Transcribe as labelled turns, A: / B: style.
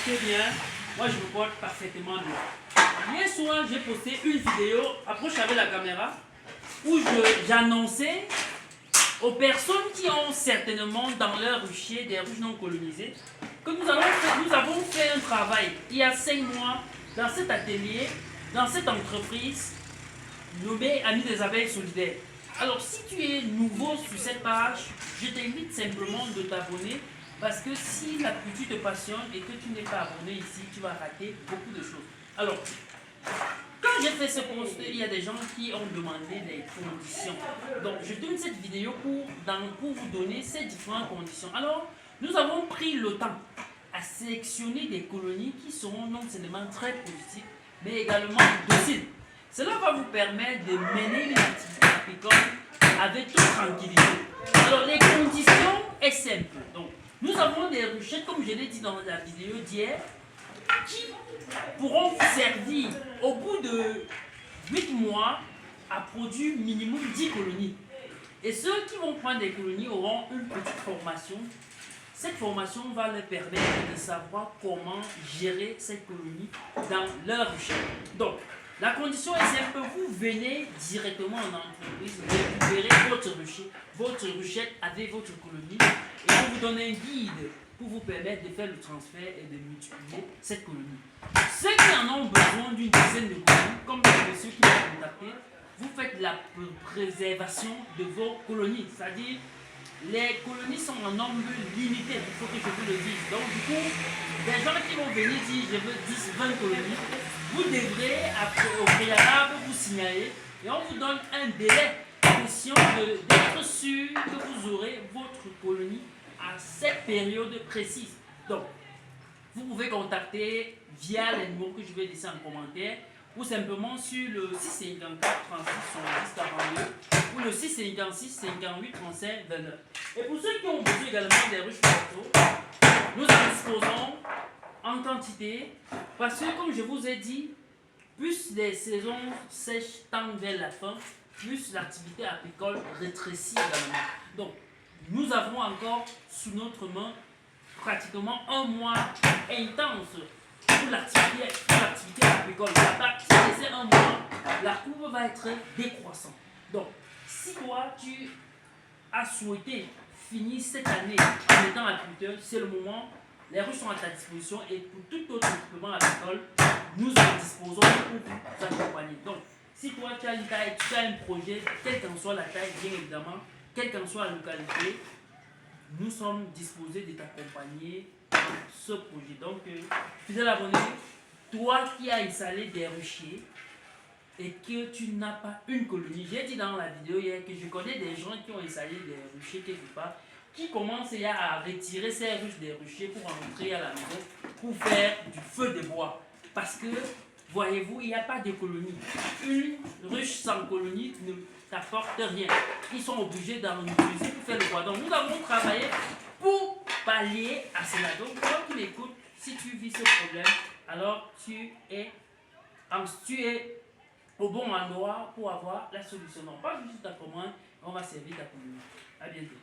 A: portez bien. Moi, je me porte parfaitement bien. Hier soir, j'ai posté une vidéo, approche avec la caméra, où j'annonçais aux personnes qui ont certainement dans leur rucher des ruches non colonisées que nous avons fait un travail il y a 5 mois dans cet atelier, dans cette entreprise nommée Amis des abeilles solidaires. Alors si tu es nouveau sur cette page, je t'invite simplement de t'abonner parce que si la culture te passionne et que tu n'es pas abonné ici, tu vas rater beaucoup de choses. Alors, quand j'ai fait ce post, il y a des gens qui ont demandé des conditions. Donc, je tourne cette vidéo pour vous donner ces différentes conditions. Alors, nous avons pris le temps à sélectionner des colonies qui seront non seulement très positives, mais également dociles. Cela va vous permettre de mener une activité apicole avec toute tranquillité. Alors, les conditions sont simples. Donc, nous avons des ruchettes, comme je l'ai dit dans la vidéo d'hier, qui pourront vous servir au bout de 8 mois à produire minimum 10 colonies. Et ceux qui vont prendre des colonies auront une petite formation. Cette formation va leur permettre de savoir comment gérer cette colonie dans leur ruchette. Donc, la condition est simple, vous venez directement en entreprise, vous récupérez votre ruchette avec votre colonie et on vous donne un guide pour vous permettre de faire le transfert et de multiplier cette colonie. Ceux qui en ont besoin d'une dizaine de colonies, comme le monsieur qui m'a contacté, vous faites la préservation de vos colonies, c'est-à-dire les colonies sont en nombre limité, il faut que je vous le dise. Donc du coup, des gens qui vont venir dire je veux 10, 20 colonies, vous devrez au préalable vous signaler et on vous donne un délai question d'être sûr que vous aurez votre colonie à cette période précise. Donc, vous pouvez contacter via les numéros que je vais laisser en commentaire ou simplement sur le 654 36 70 42 ou le 656 58 35 29. Et pour ceux qui ont besoin également des ruches photos, nous en disposons en quantité parce que comme je vous ai dit, plus les saisons sèches tendent vers la fin, plus l'activité apicole rétrécit également. Donc, nous avons encore sous notre main pratiquement un mois intense pour l'activité apicole. À partir de ces un mois, la courbe va être décroissante. Donc, si toi, tu as souhaité finir cette année en étant apiculteur, c'est le moment. Les ruches sont à ta disposition et pour tout autre équipement agricole, nous en disposons pour vous accompagner. Donc, si toi tu as une taille, tu as un projet, quelle qu'en soit la taille, bien évidemment, quelle qu'en soit la localité, nous sommes disposés de t'accompagner dans ce projet. Donc, fidèle abonné, toi qui as installé des ruchers et que tu n'as pas une colonie, j'ai dit dans la vidéo hier que je connais des gens qui ont installé des ruchers quelque part, qui commencent à retirer ces ruches des ruchers pour entrer à la maison, pour faire du feu de bois. Parce que, voyez-vous, il n'y a pas de colonie. Une ruche sans colonie ne t'apporte rien. Ils sont obligés d'en utiliser pour faire le bois. Donc, nous avons travaillé pour pallier à cela. Donc, toi qui m'écoutes, si tu vis ce problème, alors tu es au bon endroit pour avoir la solution. Non, pas juste ta commande, on va servir ta commune. À bientôt.